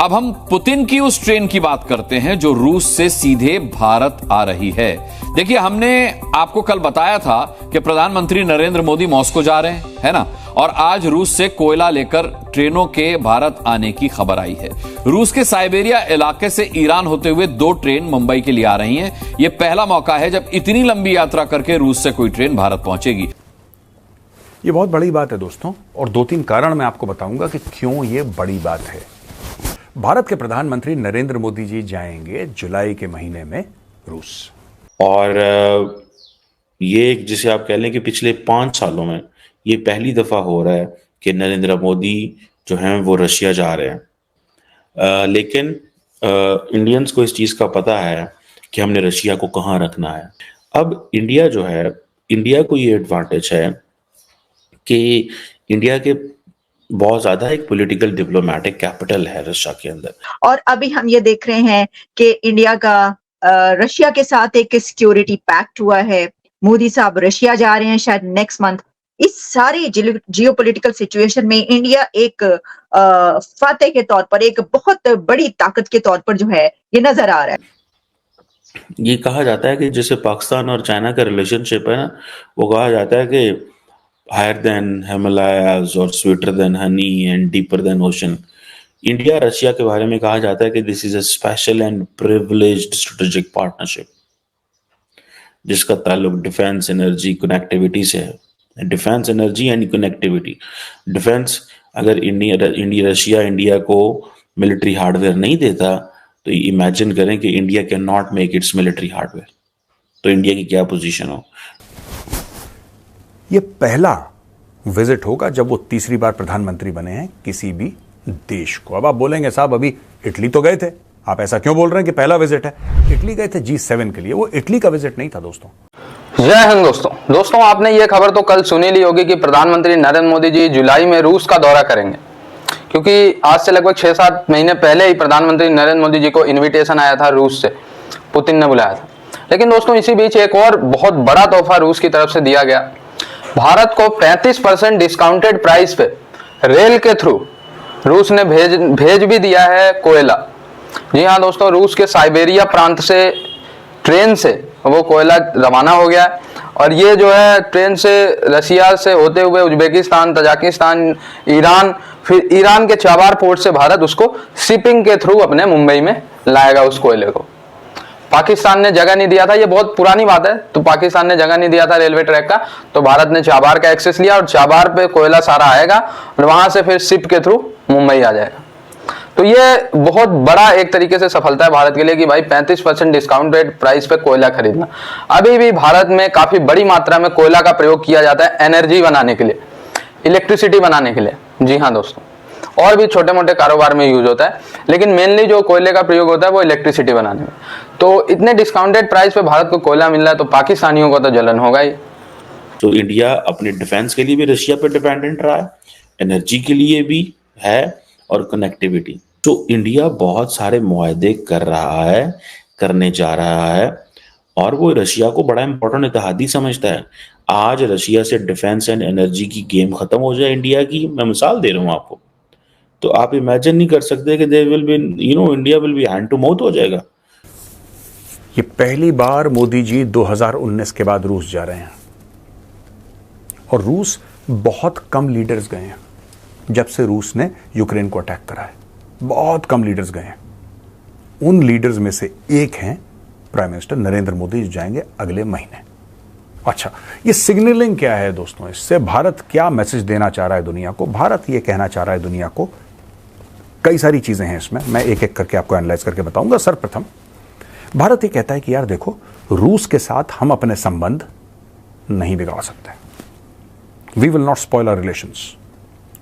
अब हम पुतिन की उस ट्रेन की बात करते हैं जो रूस से सीधे भारत आ रही है। देखिए, हमने आपको कल बताया था कि प्रधानमंत्री नरेंद्र मोदी मॉस्को जा रहे हैं, है ना, और आज रूस से कोयला लेकर ट्रेनों के भारत आने की खबर आई है। रूस के साइबेरिया इलाके से ईरान होते हुए 2 ट्रेन मुंबई के लिए आ रही हैं। यह पहला मौका है जब इतनी लंबी यात्रा करके रूस से कोई ट्रेन भारत पहुंचेगी। ये बहुत बड़ी बात है दोस्तों, और 2-3 कारण मैं आपको बताऊंगा कि क्यों ये बड़ी बात है। भारत के प्रधानमंत्री नरेंद्र मोदी जी जाएंगे जुलाई के महीने में रूस, और ये जिसे आप कह लें कि पिछले 5 सालों में ये पहली दफा हो रहा है कि नरेंद्र मोदी जो हैं वो रशिया जा रहे हैं। लेकिन इंडियंस को इस चीज़ का पता है कि हमने रशिया को कहाँ रखना है। अब इंडिया जो है, इंडिया को ये एडवांटेज है कि इंडिया के बहुत ज्यादा एक पॉलिटिकल डिप्लोमेटिक कैपिटल है रशिया के अंदर। और अभी हम ये देख रहे हैं कि इंडिया का रशिया के साथ एक सिक्योरिटी पैक्ट हुआ है। मोदी साहब रशिया जा रहे हैं शायद नेक्स्ट मंथ। इस सारी जियोपॉलिटिकल सिचुएशन में इंडिया एक फातेह के तौर पर, एक बहुत बड़ी ताकत के तौर पर जो है ये नजर आ रहा है। ये कहा जाता है कि जैसे पाकिस्तान और चाइना का रिलेशनशिप है ना, वो कहा जाता है कि higher than Himalayas और sweeter than honey and deeper than ocean। India Russia के बारे में कहा जाता है कि this is a special and privileged strategic partnership, जिसका ताल्लुक डिफेंस, एनर्जी, कनेक्टिविटी से है। Defence, energy and connectivity. Defence, अगर रशिया इंडिया को मिलिट्री हार्डवेयर नहीं देता तो इमेजिन करें कि India can not make it's military hardware, तो इंडिया की क्या पोजीशन हो। ये पहला विजिट होगा जब वो तीसरी बार प्रधानमंत्री बने हैं किसी भी देश को। अब आप बोलेंगे साहब अभी इटली तो गए थे, आप ऐसा क्यों बोल रहे हैं कि पहला विजिट है? इटली गए थे G7 के लिए, वो इटली का विजिट नहीं था दोस्तों। जय हिंद दोस्तों, आपने ये खबर तो कल सुनी ली होगी कि प्रधानमंत्री नरेंद्र मोदी जी जुलाई में रूस का दौरा करेंगे, क्योंकि आज से लगभग 6-7 महीने पहले ही प्रधानमंत्री नरेंद्र मोदी जी को इन्विटेशन आया था रूस से, पुतिन ने बुलाया था। लेकिन दोस्तों इसी बीच एक और बहुत बड़ा तोहफा रूस की तरफ से दिया गया। भारत को 35% डिस्काउंटेड प्राइस पे रेल के थ्रू रूस ने भेज भी दिया है कोयला। जी हाँ दोस्तों, रूस के साइबेरिया प्रांत से ट्रेन से वो कोयला रवाना हो गया है, और ये जो है ट्रेन से रशिया से होते हुए उज्बेकिस्तान, तजाकिस्तान, ईरान, फिर ईरान के चाबार पोर्ट से भारत उसको शिपिंग के थ्रू अपने मुंबई में लाएगा उस कोयले को। पाकिस्तान ने जगह नहीं दिया था, ये बहुत पुरानी बात है, तो पाकिस्तान ने जगह नहीं दिया था रेलवे ट्रैक का, तो भारत ने चाबार का एक्सेस लिया और चाबार पे कोयला सारा आएगा और वहां से फिर शिप के थ्रू मुंबई आ जाएगा। तो ये बहुत बड़ा एक तरीके से सफलता है भारत के लिए कि भाई 35% डिस्काउंटेड प्राइस पे कोयला खरीदना। अभी भी भारत में काफी बड़ी मात्रा में कोयला का प्रयोग किया जाता है एनर्जी बनाने के लिए, इलेक्ट्रिसिटी बनाने के लिए। जी हाँ दोस्तों, और भी छोटे मोटे कारोबार में यूज होता है, लेकिन मेनली जो कोयले का प्रयोग होता है वो इलेक्ट्रिसिटी बनाने में। तो इतने डिस्काउंटेड प्राइस पे भारत को कोयला मिल रहा है तो पाकिस्तानियों को तो जलन होगा ही। तो इंडिया अपने डिफेंस के लिए भी रशिया पर डिपेंडेंट रहा है, एनर्जी के लिए भी है, और कनेक्टिविटी। तो इंडिया बहुत सारे मुआहदे कर रहा है, करने जा रहा है, और वो रशिया को बड़ा इंपॉर्टेंट इत्तेहादी समझता है। आज रशिया से डिफेंस एंड एनर्जी की गेम खत्म हो जाए इंडिया की, मैं मिसाल दे रहा हूँ आपको, तो आप इमेजिन नहीं कर सकते कि they will be, India will be hand to mouth हो जाएगा। ये पहली बार मोदी जी 2019 के बाद रूस जा रहे हैं, और रूस बहुत कम लीडर्स गए हैं जब से रूस ने यूक्रेन को अटैक करा है। बहुत कम लीडर्स गए हैं। उन लीडर्स में से एक हैं प्राइम मिनिस्टर नरेंद्र मोदी, जो जाएंगे अगले महीने। अच्छा, ये सिग्नलिंग क्या है दोस्तों? इससे भारत क्या मैसेज देना चाह रहा है दुनिया को? भारत ये कहना चाह रहा है दुनिया को, कई सारी चीजें हैं इसमें, मैं एक एक करके आपको एनालाइज करके बताऊंगा। सर्वप्रथम भारत ये कहता है कि यार देखो, रूस के साथ हम अपने संबंध नहीं बिगाड़ सकते। We will not spoil our relations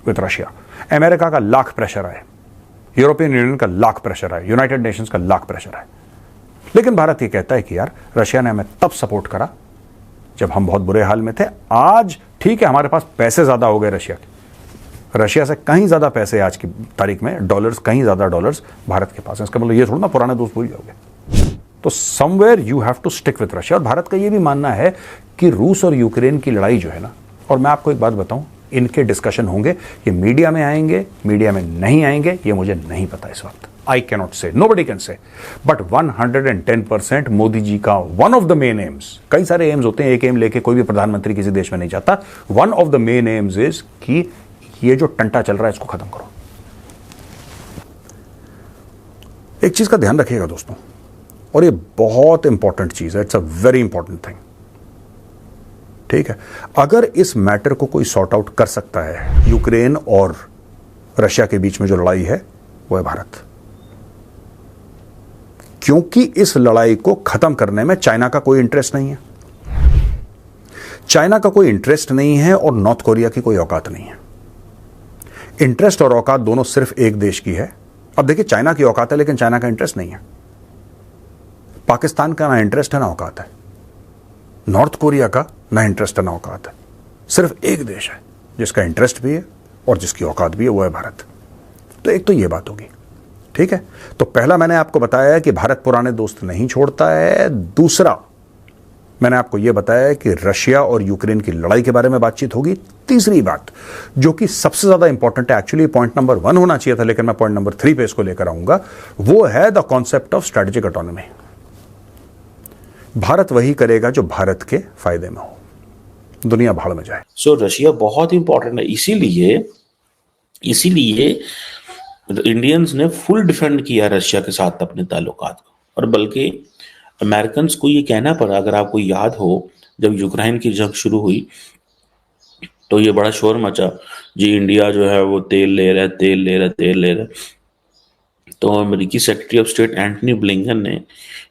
with Russia. America का लाख प्रेशर है, यूरोपियन यूनियन का लाख प्रेशर है, यूनाइटेड नेशंस का लाख प्रेशर है, लेकिन भारत ये कहता है कि यार रशिया ने हमें तब सपोर्ट करा जब हम बहुत बुरे हाल में थे। आज ठीक है, हमारे पास पैसे ज्यादा हो गए रशिया के, रशिया से कहीं ज्यादा पैसे आज की तारीख में, डॉलर्स, कहीं ज्यादा डॉलर्स भारत के पास है। इसका मतलब ये थोड़ा ना पुराने दोस्त भूल जाओगे। तो somewhere you have to stick with Russia. और भारत का ये भी मानना है कि रूस और यूक्रेन की लड़ाई जो है ना, और मैं आपको एक बात बताऊं, इनके डिस्कशन होंगे, ये मीडिया में आएंगे, मीडिया में नहीं आएंगे, ये मुझे नहीं पता इस वक्त। I cannot say, nobody can say, but 110% Modi ji का one of the main aims, कई सारे एम्स होते हैं, एक एम लेके कोई भी प्रधानमंत्री किसी देश में नहीं जाता, one of the main aims is कि ये जो टंटा चल रहा है इसको खत्म करो। एक चीज का ध्यान रखिएगा दोस्तों, और ये बहुत इंपॉर्टेंट चीज है, it's a very important thing, ठीक है। अगर इस मैटर को कोई सॉर्ट आउट कर सकता है, यूक्रेन और रशिया के बीच में जो लड़ाई है वो है भारत, क्योंकि इस लड़ाई को खत्म करने में चाइना का कोई इंटरेस्ट नहीं है, चाइना का कोई इंटरेस्ट नहीं है और नॉर्थ कोरिया की कोई औकात नहीं है। इंटरेस्ट और औकात दोनों सिर्फ एक देश की है। अब देखिए, चाइना की औकात है लेकिन चाइना का इंटरेस्ट नहीं है, पाकिस्तान का ना इंटरेस्ट है ना औकात है, नॉर्थ कोरिया का ना इंटरेस्ट है ना औकात है, सिर्फ एक देश है जिसका इंटरेस्ट भी है और जिसकी औकात भी है, वो है भारत। तो एक तो ये बात होगी, ठीक है। तो पहला मैंने आपको बताया कि भारत पुराने दोस्त नहीं छोड़ता है, दूसरा मैंने आपको यह बताया कि रशिया और यूक्रेन की लड़ाई के बारे में बातचीत होगी, तीसरी बात जो कि सबसे ज्यादा इंपॉर्टेंट है, एक्चुअली पॉइंट नंबर 1 होना चाहिए था लेकिन मैं पॉइंट नंबर 3 पे इसको लेकर आऊंगा, वो है the concept of strategic autonomy. Bharat वही करेगा जो भारत के फायदे में हो, दुनिया भाड़ में जाए। सो रशिया बहुत इंपॉर्टेंट है, इसीलिए इंडियंस ने फुल डिफेंड किया रशिया के साथ अपने ताल्लुकात को, और बल्कि अमेरिकन को ये कहना पड़ा, अगर आपको याद हो जब यूक्रेन की जंग शुरू हुई तो ये बड़ा शोर मचा जी, इंडिया जो है वो तेल ले रहा है। तो अमेरिकी secretary of state Antony Blinken ने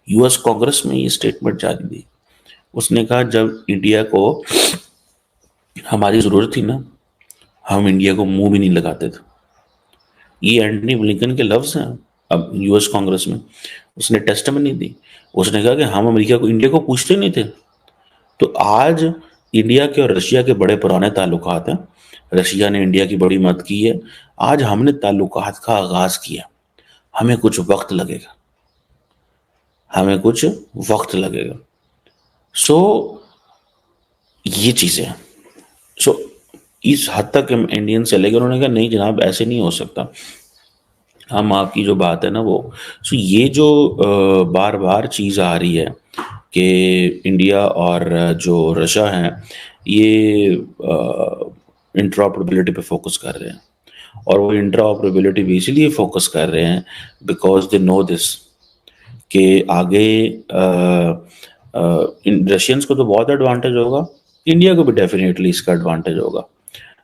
यूएस कांग्रेस में ये स्टेटमेंट जारी दी। उसने कहा जब इंडिया को हमारी जरूरत थी ना, हम इंडिया को मुंह भी नहीं लगाते थे। ये एंटनी ब्लिंकन के लफ्ज हैं। अब यूएस कांग्रेस में उसने टेस्टिमनी दी, उसने कहा कि हम इंडिया को पूछते नहीं थे। तो आज इंडिया के और रशिया के बड़े पुराने ताल्लुकात हैं, रशिया ने इंडिया की बड़ी मदद की है, आज हमने ताल्लुकात का आगाज किया, हमें कुछ वक्त लगेगा, सो ये चीजें हैं। सो इस हद तक इंडियन चले गए, उन्होंने कहा नहीं जनाब ऐसे नहीं हो सकता, हम आपकी जो बात है ना वो। सो ये जो बार बार चीज आ रही है कि इंडिया और जो रशिया हैं ये इंटरऑपरेबिलिटी पे फोकस कर रहे हैं, और वो इंटरऑपरेबिलिटी भी इसीलिए फोकस कर रहे हैं बिकॉज दे नो दिस कि आगे रशियंस को तो बहुत एडवांटेज होगा, इंडिया को भी डेफिनेटली इसका एडवांटेज होगा।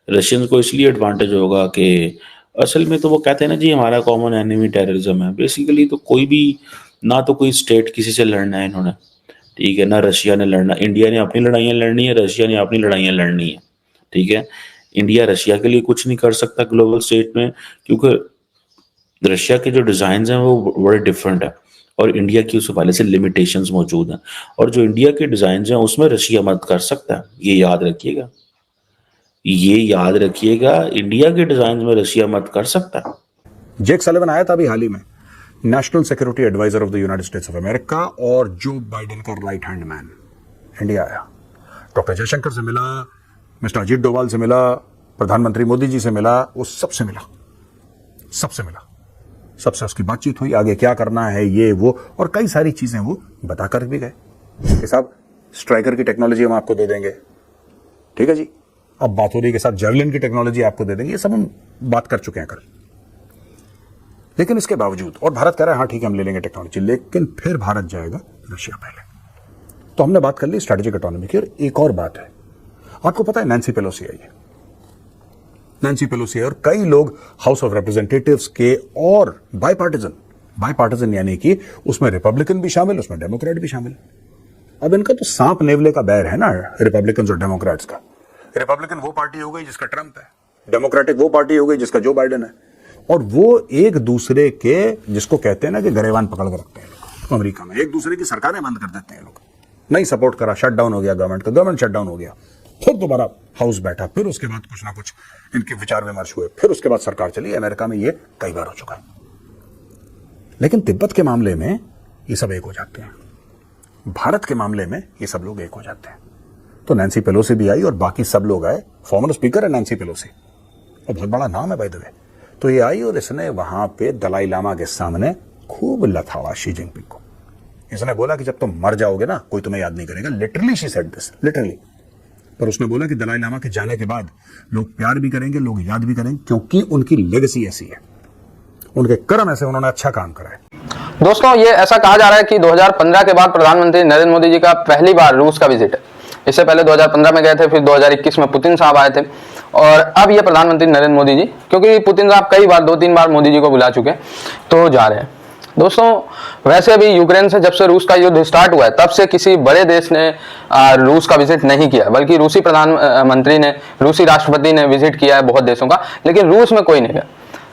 रशियंस को इसलिए एडवांटेज होगा कि असल में तो वो कहते हैं ना जी हमारा कॉमन एनिमी टेररिज्म है। बेसिकली तो कोई भी ना तो कोई स्टेट किसी से लड़ना है इन्होंने, ठीक है, ना रशिया ने लड़ना, इंडिया ने अपनी लड़ाइयाँ लड़नी है, रशिया ने अपनी लड़ाइयाँ लड़नी है, ठीक है। इंडिया रशिया के लिए कुछ नहीं कर सकता ग्लोबल स्टेट में, क्योंकि रशिया के जो डिजाइन हैं वो बड़े डिफरेंट है और इंडिया की उस हवाले से लिमिटेशंस मौजूद हैं, और जो इंडिया के डिजाइन हैं उसमें रशिया मदद कर सकता है। ये याद रखिएगा, इंडिया के डिजाइन में रशिया मदद कर सकता है। जेक सलिवन आया था अभी हाल ही में, national security adviser of the United States of America और जो बाइडेन का राइट हैंड मैन, इंडिया आया, डॉक्टर जयशंकर से मिला, मिस्टर अजीत डोवाल से मिला, प्रधानमंत्री मोदी जी से मिला, वो सबसे मिला, सबसे उसकी बातचीत हुई, आगे क्या करना है ये वो, और कई सारी चीजें वो बताकर भी गए कि साहब स्ट्राइकर की टेक्नोलॉजी हम आपको दे देंगे, ठीक है जी, अब बात हो रही है कि साहब जेवलिन की टेक्नोलॉजी आपको दे देंगे, ये सब हम बात कर चुके हैं कल। लेकिन इसके बावजूद, और भारत कह रहा है हाँ ठीक है हम ले लेंगे टेक्नोलॉजी, लेकिन फिर भारत जाएगा रशिया पहले। तो हमने बात कर ली स्ट्रेटेजिक ऑटोनॉमी की, और एक और बात है, आपको पता है नैन्सी पेलोसी आई है, और कई लोग हाउस ऑफ रिप्रेजेंटेटिव्स के, और बाईपार्टिजन यानी कि उसमें रिपब्लिकन भी शामिल, उसमें डेमोक्रेट भी शामिल। अब इनका तो सांप नेवले का बैर है ना, रिपब्लिकन और डेमोक्रेट्स का। रिपब्लिकन वो पार्टी हो गई जिसका ट्रंप है, डेमोक्रेटिक वो पार्टी हो गई जिसका जो बाइडेन है, और वो एक दूसरे के, जिसको कहते हैं ना कि गरेवान पकड़ कर रखते हैं लोग अमेरिका में, एक दूसरे की सरकारें बंद कर देते हैं लोग, नहीं सपोर्ट करा, शटडाउन हो गया गवर्नमेंट शटडाउन हो गया, फिर दोबारा हाउस बैठा, फिर उसके बाद कुछ ना कुछ इनके विचार विमर्श हुए, फिर उसके बाद सरकार चली। अमेरिका में ये कई बार हो चुका है। लेकिन तिब्बत के मामले में ये सब एक हो जाते हैं, भारत के मामले में ये सब लोग एक हो जाते हैं। तो नैन्सी पेलोसी भी आई और बाकी सब लोग आए, फॉर्मर स्पीकर है नैन्सी पेलोसी, और बहुत बड़ा नाम है बाय द वे, तो ये आई और इसने वहां पे दलाई लामा के सामने खूब लथाड़ा शी जिनपिंग को। इसने बोला कि जब तुम मर जाओगे ना कोई तुम्हें याद नहीं करेगा। Literally she said this, literally. पर उसने बोला कि दलाई लामा के जाने के बाद लोग प्यार भी करेंगे, लोग याद भी करेंगे, क्योंकि उनकी लेगेसी ऐसी है, उनके कर्म ऐसे, उन्होंने अच्छा काम करा है। दोस्तों, ये ऐसा कहा जा रहा है कि 2015 के बाद प्रधानमंत्री नरेंद्र मोदी जी का पहली बार रूस का विजिट है। इससे पहले 2015 में गए थे, फिर 2021 में पुतिन साहब आए थे, और अब ये प्रधानमंत्री नरेंद्र मोदी जी, क्योंकि पुतिन साहब कई बार 2-3 बार मोदी जी को बुला चुके हैं, तो जा रहे हैं। दोस्तों, वैसे भी यूक्रेन से जब से रूस का युद्ध स्टार्ट हुआ है तब से किसी बड़े देश ने रूस का विजिट नहीं किया, बल्कि रूसी प्रधानमंत्री ने, रूसी राष्ट्रपति ने विजिट किया है बहुत देशों का, लेकिन रूस में कोई नहीं गया।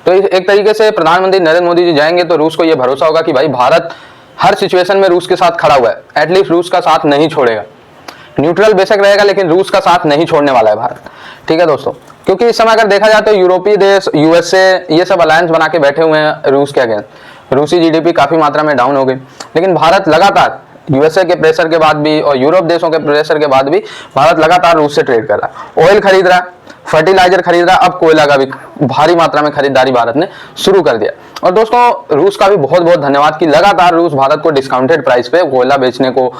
तो एक तरीके से प्रधानमंत्री नरेंद्र मोदी जी जाएंगे तो रूस को यह भरोसा होगा कि भाई भारत हर सिचुएशन में रूस के साथ खड़ा हुआ है, एटलीस्ट रूस का साथ नहीं छोड़ेगा। न्यूट्रल बेशक रहेगा लेकिन रूस का साथ नहीं छोड़ने वाला है भारत। ठीक है दोस्तों, क्योंकि इस समय अगर देखा जाए तो यूरोपीय देश, यूएसए, ये सब अलायंस बना के बैठे हुए हैं रूस के अगेंस्ट। रूसी जीडीपी काफी मात्रा में डाउन हो गई, लेकिन भारत लगातार यूएसए के प्रेशर के बाद भी और यूरोप देशों के प्रेशर के बाद भी भारत लगातार रूस से ट्रेड कर रहा है। ऑयल खरीद रहा है, फर्टिलाइजर खरीद रहा है, अब कोयला का भी भारी मात्रा में खरीदारी भारत ने शुरू कर दिया। और दोस्तों, रूस का भी बहुत बहुत धन्यवाद कि लगातार रूस भारत को डिस्काउंटेड प्राइस पे कोयला बेचने को,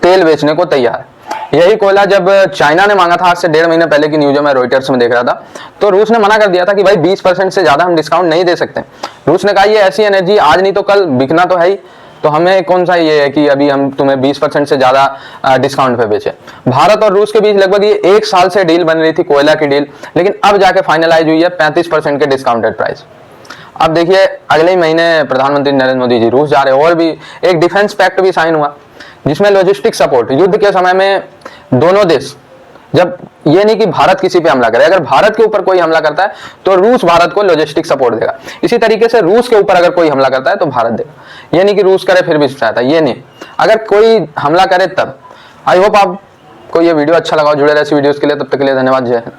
तेल बेचने को तैयार है। यही कोयला जब चाइना ने मांगा था, आज से 1.5 महीने पहले की न्यूज में रॉयटर्स में देख रहा था, तो रूस ने मना कर दिया था कि भाई 20% से ज्यादा हम डिस्काउंट नहीं दे सकते। रूस ने कहा ये ऐसी एनर्जी आज नहीं तो कल बिकना तो है ही, तो हमें कौन सा ये है कि अभी हम तुम्हें 20% से ज्यादा डिस्काउंट पे बेचे। भारत और रूस के बीच लगभग ये 1 साल से डील बन रही थी, कोयला की डील, लेकिन अब जाके फाइनलाइज हुई है 35% के डिस्काउंटेड प्राइस। अब देखिए, अगले ही महीने प्रधानमंत्री नरेंद्र मोदी जी रूस जा रहे हैं, और भी एक डिफेंस पैक्ट भी साइन हुआ जिसमें लॉजिस्टिक सपोर्ट, युद्ध के समय में दोनों देश, जब ये नहीं कि भारत किसी पे हमला करे, अगर भारत के ऊपर कोई हमला करता है तो रूस भारत को लॉजिस्टिक सपोर्ट देगा। इसी तरीके से रूस के ऊपर अगर कोई हमला करता है तो भारत देगा। ये नहीं कि रूस करे फिर भी सहायता, ये नहीं, अगर कोई हमला करे तब। आई होप आपको ये वीडियो अच्छा लगा, जुड़े रहे ऐसी वीडियोस के लिए। तब तक के लिए धन्यवाद, जय हिंद।